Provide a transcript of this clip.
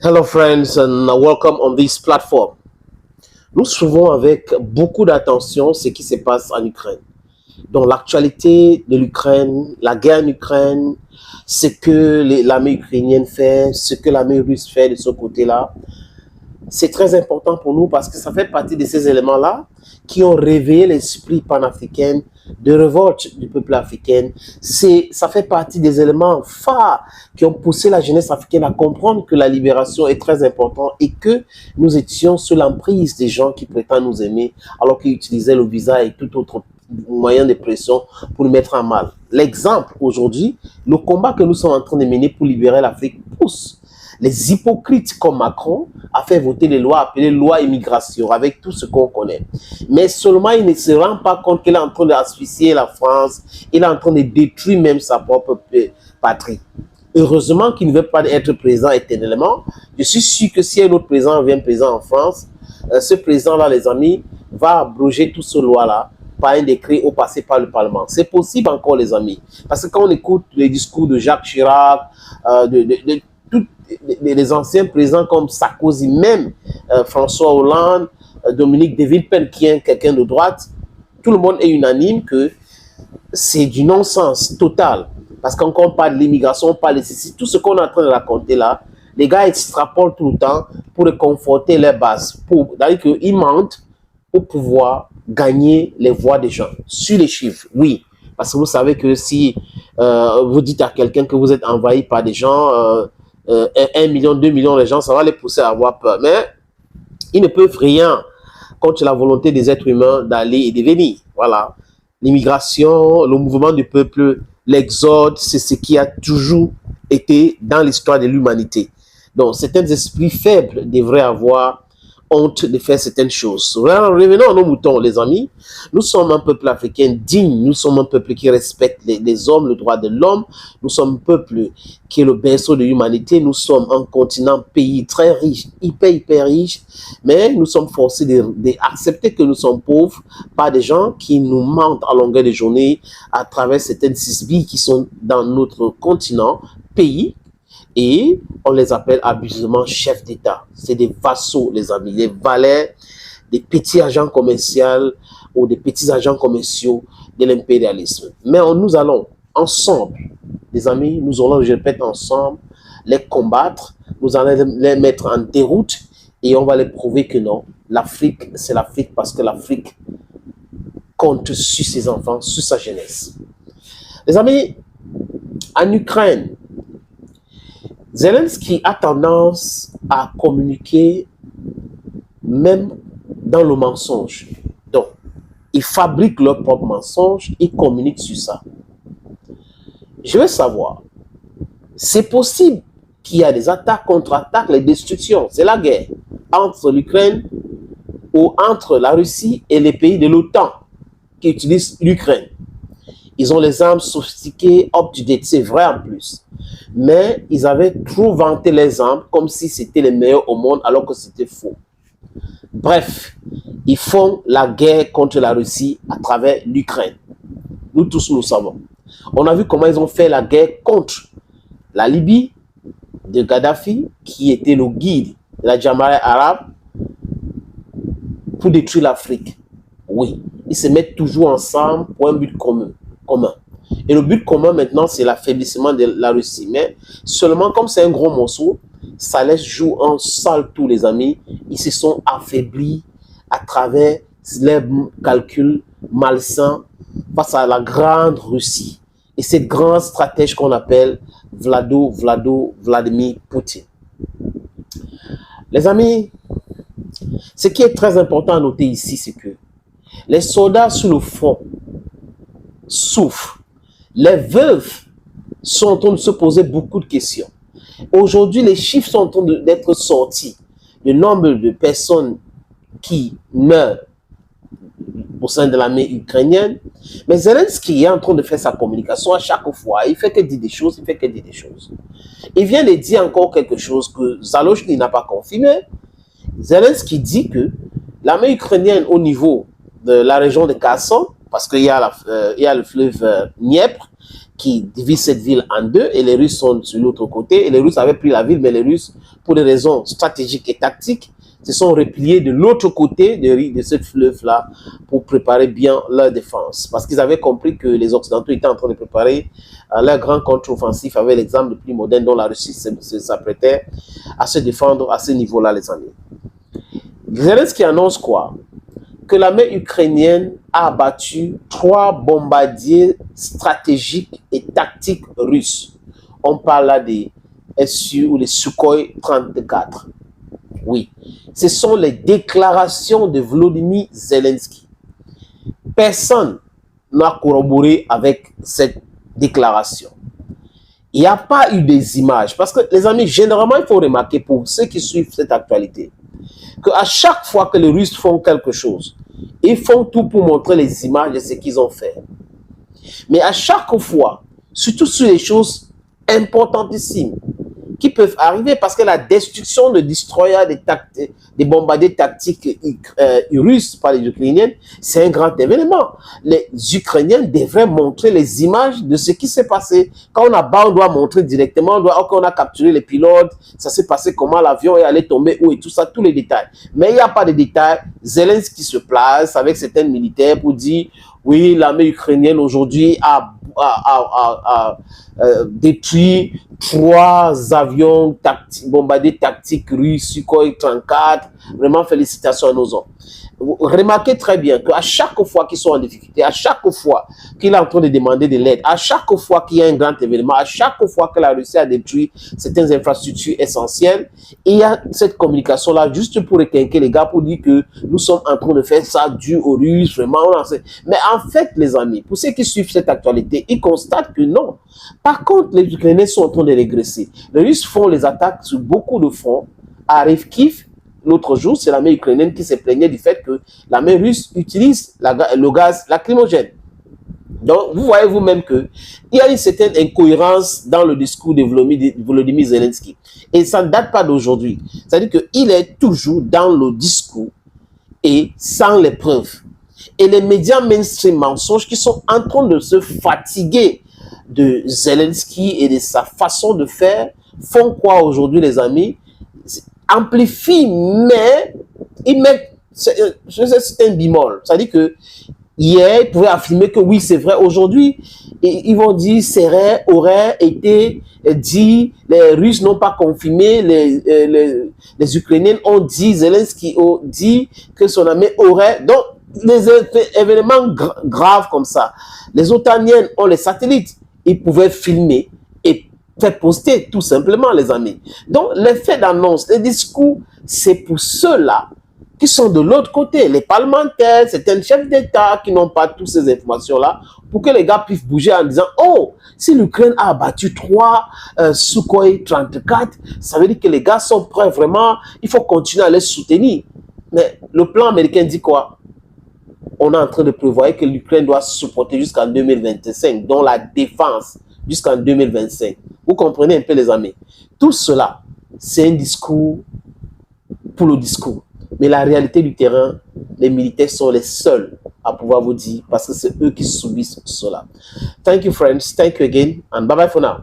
Hello, friends, and welcome on this platform. Nous suivons avec beaucoup d'attention ce qui se passe en Ukraine. Donc, l'actualité de l'Ukraine, la guerre en Ukraine, ce que l'armée ukrainienne fait, ce que l'armée russe fait de ce côté-là, c'est très important pour nous parce que ça fait partie de ces éléments-là qui ont réveillé l'esprit panafricain de révolte du peuple africain. Ça fait partie des éléments phares qui ont poussé la jeunesse africaine à comprendre que la libération est très importante et que nous étions sous l'emprise des gens qui prétendent nous aimer alors qu'ils utilisaient le visa et tout autre moyen de pression pour nous mettre en mal. L'exemple aujourd'hui, le combat que nous sommes en train de mener pour libérer l'Afrique pousse les hypocrites comme Macron a fait voter les lois appelées loi immigration avec tout ce qu'on connaît. Mais seulement il ne se rend pas compte qu'il est en train d'asphyxier la France, il est en train de détruire même sa propre patrie. Heureusement qu'il ne veut pas être président éternellement. Je suis sûr que si un autre président vient président en France, ce président-là, les amis, va abroger toutes ces lois-là par un décret ou passer par le Parlement. C'est possible encore, les amis. Parce que quand on écoute les discours de Jacques Chirac, les anciens présidents comme Sarkozy, même François Hollande, Dominique de Villepin, qui est quelqu'un de droite, tout le monde est unanime que c'est du non-sens total. Parce qu'on parle de l'immigration, on parle de ceci, tout ce qu'on est en train de raconter là, les gars extrapolent tout le temps pour conforter les bases. C'est-à-dire qu'ils mentent pour pouvoir gagner les voix des gens sur les chiffres, oui. Parce que vous savez que si vous dites à quelqu'un que vous êtes envahi par des gens, 1 million, 2 millions de gens, ça va les pousser à avoir peur. Mais ils ne peuvent rien contre la volonté des êtres humains d'aller et de venir. Voilà. L'immigration, le mouvement du peuple, l'exode, c'est ce qui a toujours été dans l'histoire de l'humanité. Donc, certains esprits faibles devraient avoir honte de faire certaines choses. Revenons à nos moutons, les amis. Nous sommes un peuple africain digne. Nous sommes un peuple qui respecte les hommes, le droit de l'homme. Nous sommes un peuple qui est le berceau de l'humanité. Nous sommes un continent, pays très riche, hyper riche. Mais nous sommes forcés d'accepter que nous sommes pauvres par des gens qui nous mentent à longueur de journée à travers certaines sisbilles qui sont dans notre continent, pays. Et on les appelle abusivement chefs d'État. C'est des vassaux, les amis, des valets, des petits agents commerciaux ou des petits agents commerciaux de l'impérialisme. Mais nous allons ensemble, les amis, nous allons, je répète, ensemble, les combattre, nous allons les mettre en déroute et on va les prouver que non, l'Afrique, c'est l'Afrique parce que l'Afrique compte sur ses enfants, sur sa jeunesse. Les amis, en Ukraine, Zelensky a tendance à communiquer même dans le mensonge. Donc, ils fabriquent leur propre mensonge, ils communiquent sur ça. Je veux savoir, c'est possible qu'il y a des attaques, contre-attaques, les destructions, c'est la guerre entre l'Ukraine ou entre la Russie et les pays de l'OTAN qui utilisent l'Ukraine. Ils ont les armes sophistiquées, up-to-date, c'est vrai en plus. Mais ils avaient trop vanté les armes comme si c'était les meilleurs au monde alors que c'était faux. Bref, ils font la guerre contre la Russie à travers l'Ukraine. Nous tous, nous savons. On a vu comment ils ont fait la guerre contre la Libye de Kadhafi, qui était le guide de la Jamaïque arabe, pour détruire l'Afrique. Oui, ils se mettent toujours ensemble pour un but commun. Et le but commun maintenant, c'est l'affaiblissement de la Russie. Mais seulement comme c'est un gros morceau, ça laisse jouer un sale tout, les amis. Ils se sont affaiblis à travers les calculs malsains face à la grande Russie. Et cette grande stratège qu'on appelle Vladimir Poutine. Les amis, ce qui est très important à noter ici, c'est que les soldats sur le front souffrent. Les veuves sont en train de se poser beaucoup de questions. Aujourd'hui, les chiffres sont en train d'être sortis. Le nombre de personnes qui meurent au sein de l'armée ukrainienne. Mais Zelensky est en train de faire sa communication à chaque fois. Il fait que dire des choses, il fait que dire des choses. Il vient de dire encore quelque chose que Zalochny n'a pas confirmé. Zelensky dit que l'armée ukrainienne au niveau de la région de Kherson, parce qu'il y a le fleuve Dniepr, qui divise cette ville en deux, et les Russes sont sur l'autre côté, et les Russes avaient pris la ville, mais les Russes, pour des raisons stratégiques et tactiques, se sont repliés de l'autre côté de ce fleuve-là pour préparer bien leur défense. Parce qu'ils avaient compris que les Occidentaux étaient en train de préparer leur grand contre-offensif avec l'exemple le plus moderne dont la Russie s'apprêtait à se défendre à ce niveau-là, les amis. Zelensky annonce quoi? Que l'armée ukrainienne a abattu 3 bombardiers stratégiques et tactiques russes. On parle là des Su ou les Sukhoi 34. Oui, ce sont les déclarations de Volodymyr Zelensky. Personne n'a corroboré avec cette déclaration. Il n'y a pas eu des images. Parce que, les amis, généralement, il faut remarquer pour ceux qui suivent cette actualité, qu'à chaque fois que les Russes font quelque chose, ils font tout pour montrer les images de ce qu'ils ont fait. Mais à chaque fois, surtout sur les choses importantissimes qui peuvent arriver, parce que la destruction de destroyers, des bombardiers tactiques russes par les Ukrainiens, c'est un grand événement. Les Ukrainiens devraient montrer les images de ce qui s'est passé. Quand on a bas, on doit montrer directement, on a capturé les pilotes, ça s'est passé comment, l'avion est allé tomber où et tout ça, tous les détails. Mais il n'y a pas de détails. Zelensky se place avec certains militaires pour dire, oui, l'armée ukrainienne aujourd'hui a détruit 3 avions bombardiers tactiques russes, Sukhoi 34. Vraiment, félicitations à nos hommes. Vous remarquez très bien qu'à chaque fois qu'ils sont en difficulté, à chaque fois qu'il est en train de demander de l'aide, à chaque fois qu'il y a un grand événement, à chaque fois que la Russie a détruit certaines infrastructures essentielles, il y a cette communication-là juste pour requinquer les gars, pour dire que nous sommes en train de faire ça dû aux Russes, vraiment. Mais en fait, les amis, pour ceux qui suivent cette actualité, ils constatent que non. Par contre, les Ukrainiens sont en train de régresser. Les Russes font les attaques sur beaucoup de fronts, à Kharkiv. L'autre jour, c'est l'armée ukrainienne qui se plaignait du fait que l'armée russe utilise le gaz lacrymogène. Donc, vous voyez vous-même qu'il y a une certaine incohérence dans le discours de Volodymyr Zelensky. Et ça ne date pas d'aujourd'hui. C'est-à-dire qu'il est toujours dans le discours et sans les preuves. Et les médias mainstream mensonges qui sont en train de se fatiguer de Zelensky et de sa façon de faire font quoi aujourd'hui, les amis? Amplifie, mais ils mettent, c'est un bimol. C'est-à-dire que hier, ils pouvaient affirmer que oui, c'est vrai. Aujourd'hui, ils vont dire, aurait été dit, les Russes n'ont pas confirmé, les Ukrainiens ont dit, Zelensky a dit que son armée aurait. Donc, des événements graves comme ça. Les Otaniens ont les satellites. Ils pouvaient filmer et faire poster tout simplement, les amis. Donc, l'effet d'annonce, les discours, c'est pour ceux-là qui sont de l'autre côté, les parlementaires, certains chefs d'État qui n'ont pas toutes ces informations-là, pour que les gars puissent bouger en disant, oh, si l'Ukraine a abattu 3 Sukhoi 34, ça veut dire que les gars sont prêts vraiment, il faut continuer à les soutenir. Mais le plan américain dit quoi? On est en train de prévoir que l'Ukraine doit se supporter jusqu'en 2025, dont la défense jusqu'en 2025. Vous comprenez un peu, les amis? Tout cela, c'est un discours pour le discours. Mais la réalité du terrain, les militaires sont les seuls à pouvoir vous dire, parce que c'est eux qui subissent cela. Thank you, friends. Thank you again, and bye-bye for now.